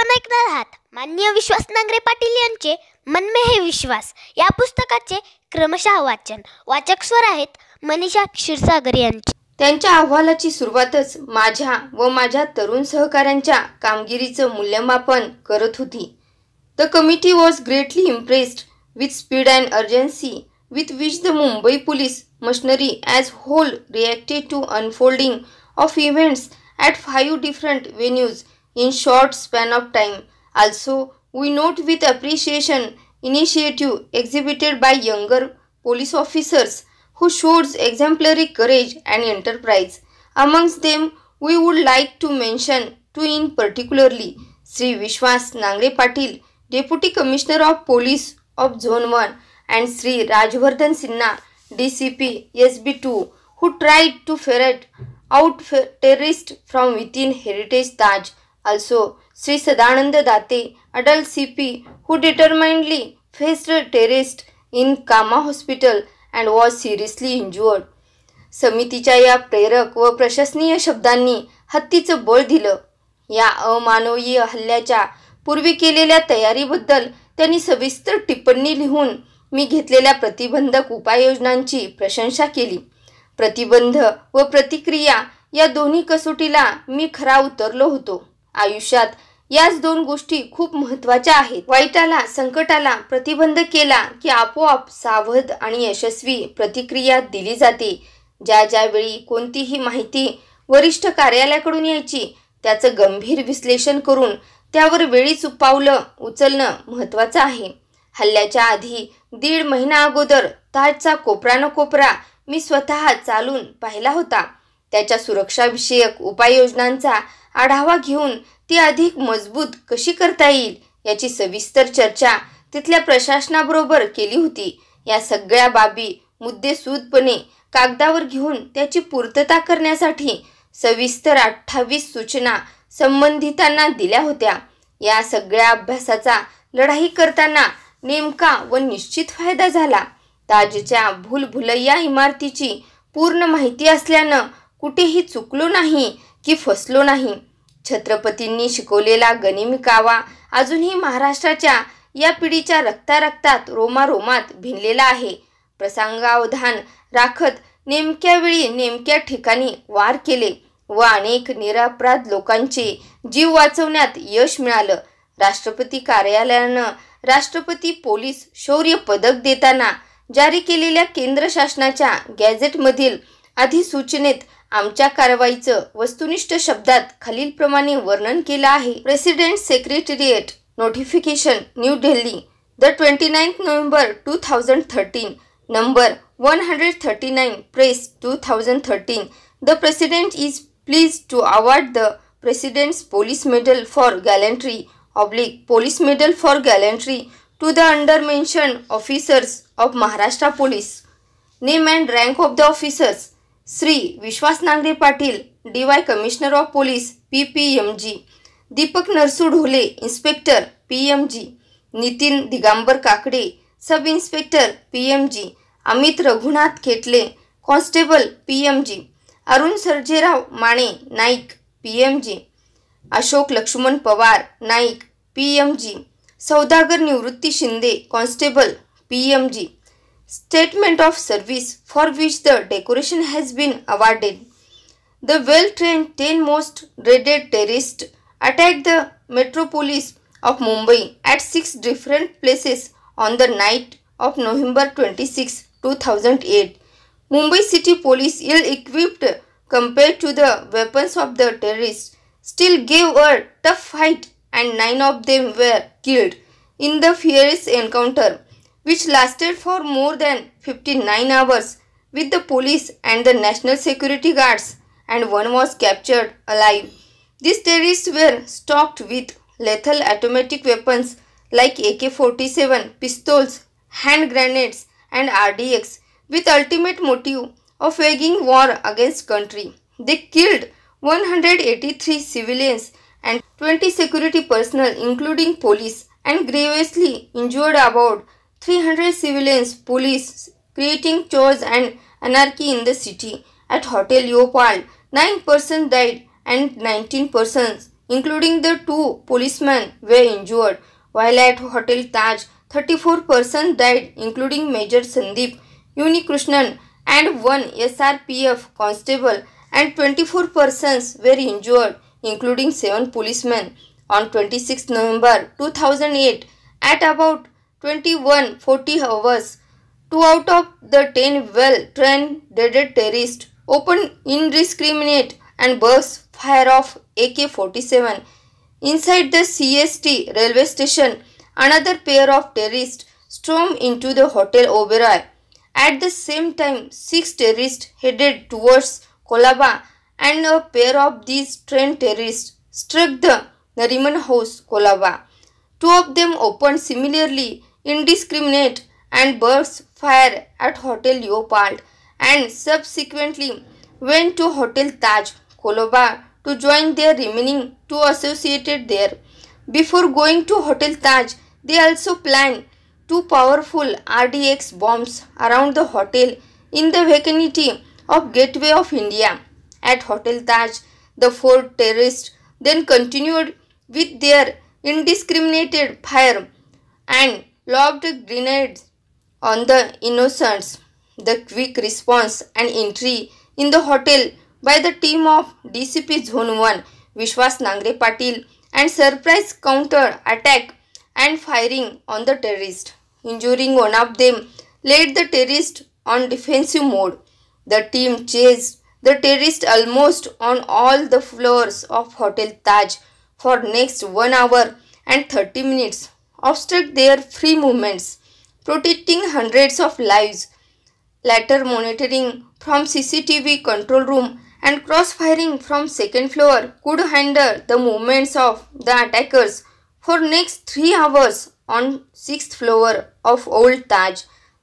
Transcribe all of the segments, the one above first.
आपण ऐकणार आहात माननीय विश्वास नांगरे पाटील यांचे मन में है विश्वास या पुस्तकाचे क्रमशः वाचन. वाचक स्वर आहेत मनीषा क्षीरसागर यांचे. त्यांच्या अहवालाची सुरुवातच माझ्या व माझ्या तरुण सहकाऱ्यांच्या कामगिरीचं मूल्यमापन करत होती. The committee was greatly impressed with speed and urgency with which the Mumbai police machinery as whole reacted to unfolding of events at 5 different venues in short span of time. Also, we note with appreciation initiative exhibited by younger police officers who showed exemplary courage and enterprise. Amongst them, we would like to mention two in particularly Sri Vishwas Nangre Patil, Deputy Commissioner of Police of Zone 1, and Sri Rajvardhan Sinha, DCP SB2, who tried to ferret out terrorists from within Heritage Taj. Also, Sri Sadananda Date, adult CP, who determinedly faced terrorists in Kama Hospital and was seriously injured. समितीच्या या प्रेरक व प्रशंसनीय शब्दांनी हत्तीचं बळ दिलं. या अमानवीय हल्ल्याच्या पूर्वी केलेल्या तयारीबद्दल त्यांनी सविस्तर टिप्पणी लिहून मी घेतलेल्या प्रतिबंधक उपाययोजनांची प्रशंसा केली. प्रतिबंध व प्रतिक्रिया या दोन्ही कसोटीला मी खरा उतरलो होतो. आयुष्यात याच दोन गोष्टी खूप महत्त्वाच्या आहेत. वाईटाला संकटाला प्रतिबंध केला की आपोआप सावध आणि यशस्वी प्रतिक्रिया दिली जाते. ज्यावेळी कोणतीही माहिती वरिष्ठ कार्यालयाकडून यायची त्याचं गंभीर विश्लेषण करून त्यावर वेळीच पावलं उचलणं महत्त्वाचं आहे. हल्ल्याच्या आधी 1.5 महिना अगोदर ताजचा कोपरा कोपरा मी स्वतः चालून पाहिला होता. त्याच्या सुरक्षाविषयक उपाययोजनांचा आढावा घेऊन ती अधिक मजबूत कशी करता येईल याची सविस्तर चर्चा तिथल्या प्रशासनाबरोबर केली होती. या सगळ्या बाबी मुद्देसूदपणे कागदावर घेऊन त्याची पूर्तता करण्यासाठी सविस्तर 28 सूचना संबंधितांना दिल्या होत्या. या सगळ्या अभ्यासाचा लढाई करताना नेमका व निश्चित फायदा झाला. ताजच्या भूलभुलैया इमारतीची पूर्ण माहिती असल्यानं कुठेही चुकलो नाही की फसलो नाही. छत्रपतींनी शिकवलेला गनिमी कावा अजूनही महाराष्ट्राच्या या पिढीच्या रक्तारक्तात रोमारोमात भिनलेला आहे. प्रसंगावधान राखत नेमक्या वेळी नेमक्या ठिकाणी वार केले व अनेक निरपराध लोकांचे जीव वाचवण्यात यश मिळालं. राष्ट्रपती कार्यालयानं राष्ट्रपती पोलीस शौर्य पदक देताना जारी केलेल्या केंद्र शासनाच्या गॅझेटमधील अधिसूचनेत आमच्या कारवाईचं वस्तुनिष्ठ शब्दात खालीलप्रमाणे वर्णन केलं आहे. President secretariat notification new Delhi the 29 November 2013 number 139 press 2013. The president is please to award the president's police medal for gallantry Police Medal for Gallantry to the under-mentioned officers of Maharashtra Police. Name and rank of the officers: Sri Vishwas Nangre Patil, DY Commissioner of Police, PPMG. Deepak Narsu Dhole, Inspector, PMG. Nitin Digambar Kakade, Sub Inspector, PMG. Amit Raghunath Ketle, Constable, PMG. Arun Sarjerav Mane, Naik, PMG. Ashok Laxman Pawar Naik PMG. Saudagar Nivrutti Shinde constable PMG. Statement of service for which the decoration has been awarded. The well trained 10 most dreaded terrorist attack the metropolis of Mumbai at 6 different places on the night of November 26, 2008. Mumbai city police ill equipped compared to the weapons of the terrorists still gave a tough fight and 9 of them were killed in the fierce encounter which lasted for more than 59 hours with the police and the national security guards, and one was captured alive. These terrorists were stocked with lethal automatic weapons like AK-47, pistols, hand grenades and RDX with ultimate motive of waging war against country. They killed 183 civilians and 20 security personnel including police and grievously injured about 300 civilians police, creating chaos and anarchy in the city. At Hotel Leopold, 9 persons died and 19 persons including the 2 policemen, were injured, while at Hotel Taj, 34 persons died, including Major Sandeep Unikrishnan and 1 SRPF constable, and 24 persons were injured, including 7 policemen. On 26 November 2008, at about 21:40 hours, 2 out of the 10 well-trained deaded terrorists opened indiscriminate and burst fire of AK-47 inside the CST railway station. Another pair of terrorists stormed into the Hotel Oberoi. At the same time, 6 terrorists headed towards Colaba, and a pair of these trained terrorists struck the Nariman House, Colaba. 2 of them opened similarly indiscriminate and burst fire at Hotel Leopold, and subsequently went to Hotel Taj, Colaba, to join their remaining 2 associated there. Before going to Hotel Taj, they also planned 2 powerful RDX bombs around the hotel in the vicinity of Gateway of India. At Hotel Taj, the 4 terrorists then continued with their indiscriminated fire and lobbed grenades on the innocents. The quick response and entry in the hotel by the team of DCP Zone 1 Vishwas Nangre Patil and surprise counter attack and firing on the terrorist, injuring one of them, led the terrorist on defensive mode. The team chased the terrorist almost on all the floors of Hotel Taj for next 1 hour and 30 minutes, obstruct their free movements, protecting hundreds of lives. Later monitoring from CCTV control room and cross-firing from second floor could hinder the movements of the attackers for next 3 hours on 6th floor of Old Taj.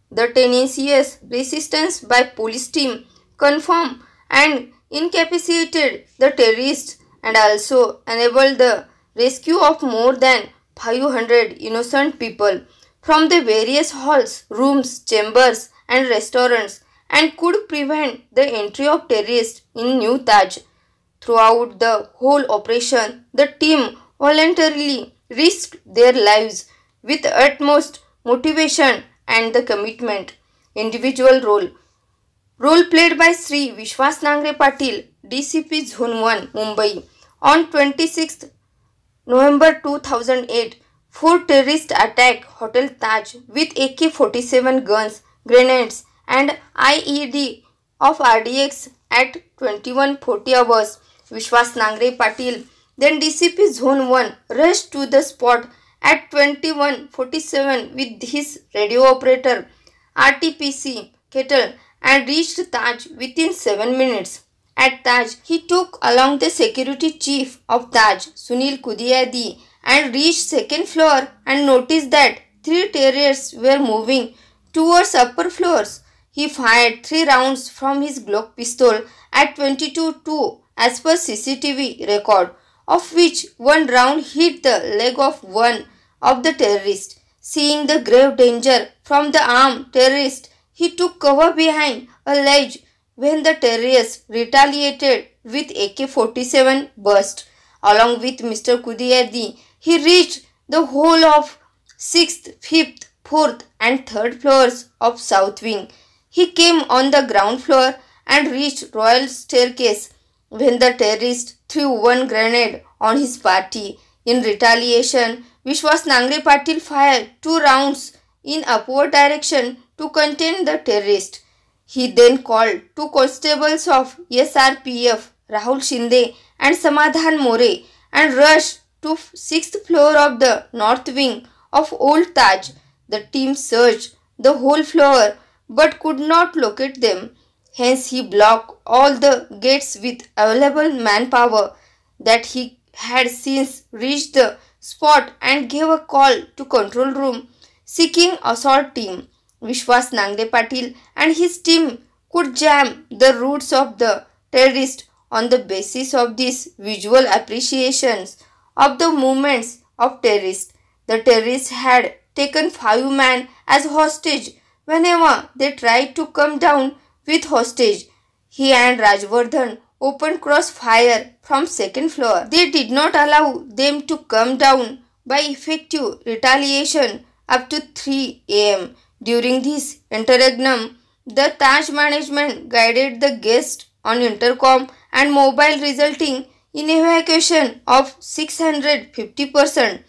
The tenacious resistance by police team confirmed and incapacitated the terrorists and also enabled the rescue of more than 500 innocent people from the various halls, rooms, chambers and restaurants, and could prevent the entry of terrorists in New Taj. Throughout the whole operation, the team voluntarily risked their lives with utmost motivation and the commitment. Individual role played by Sri Vishwas Nangre Patil, DCP Zone 1, Mumbai. On 26th November 2008, 4 terrorists attacked Hotel Taj with AK-47 guns, grenades and IED of RDX at 21:40 hours. Vishwas Nangre Patil, then DCP Zone 1, rushed to the spot at 21:47 with his radio operator RTPC kettle and reached Taj within 7 minutes. At Taj, he took along the security chief of Taj, Sunil Kudiyadi, and reached second floor and noticed that 3 terrorists were moving towards upper floors. He fired 3 rounds from his Glock pistol at 22:02 as per CCTV record, of which 1 round hit the leg of one of the terrorists. Seeing the grave danger from the armed terrorist, he took cover behind a ledge when the terrorists retaliated with AK-47 burst. Along with Mr. Kudiyadi, he reached the whole of 6th, 5th, 4th and 3rd floors of South Wing. He came on the ground floor and reached Royal Staircase when the terrorist threw 1 grenade on his party. In retaliation, Vishwas Nangre Patil fired 2 rounds in upward direction to contain the terrorist. He then called 2 constables of SRPF, Rahul Shinde and Samadhan More, and rushed to 6th floor of the north wing of Old Taj. The team searched the whole floor but could not locate them. Hence he blocked all the gates with available manpower that he had since reached the spot and gave a call to control room seeking assault team. Vishwas Nangre Patil and his team could jam the routes of the terrorist on the basis of these visual appreciations of the movements of terrorists. The terrorists had taken 5 men as hostage whenever they tried to come down with hostage. He and Rajvardhan opened crossfire from second floor. They did not allow them to come down by effective retaliation up to 3 a.m. During this interregnum, the Taj management guided the guests on intercom and mobile, resulting in evacuation of 650%.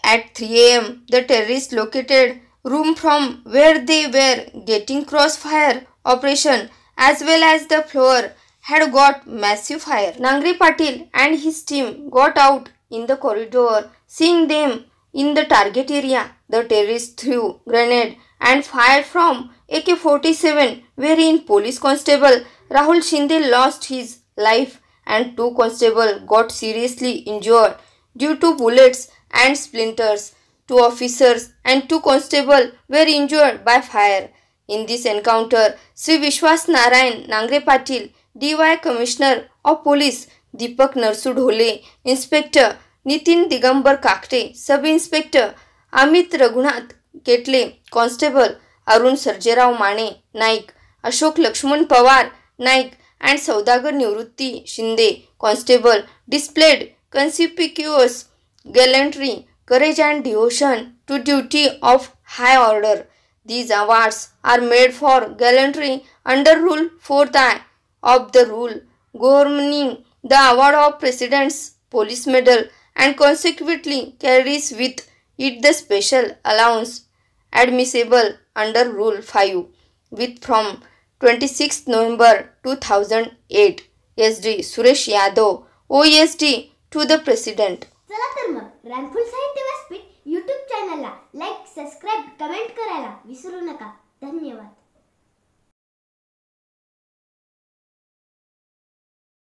At 3 a.m., the terrorists located room from where they were getting crossfire operation as well as the floor had got massive fire. Nangre Patil and his team got out in the corridor. Seeing them in the target area, the terrorists threw grenade and fired from AK-47, wherein police constable Rahul Shinde lost his life and 2 constables got seriously injured due to bullets and splinters. 2 officers and 2 constables were injured by fire. In this encounter, Sri Vishwas Narayan Nangre Patil, DY Commissioner of Police Deepak Narsu Dhole, Inspector Nitin Digambar Kakte, Sub-Inspector Amit Raghunath Ketle, Constable Arun Sarjerao Mane Naik, Ashok Lakshman Pawar Naik and Saudagar Nivrutti Shinde, Constable, displayed conspicuous gallantry, courage and devotion to duty of high order. These awards are made for gallantry under Rule 4 of the rule governing the award of President's Police Medal and consequently carries with it the special allowance admissible under Rule 5 with from 26 November 2008. SD Suresh Yadav, OSD to the President. चला तर मग रॅनफुल साहित्य व्यासपीठ YouTube चॅनलला like, subscribe, comment करायला विसरू नका. धन्यवाद.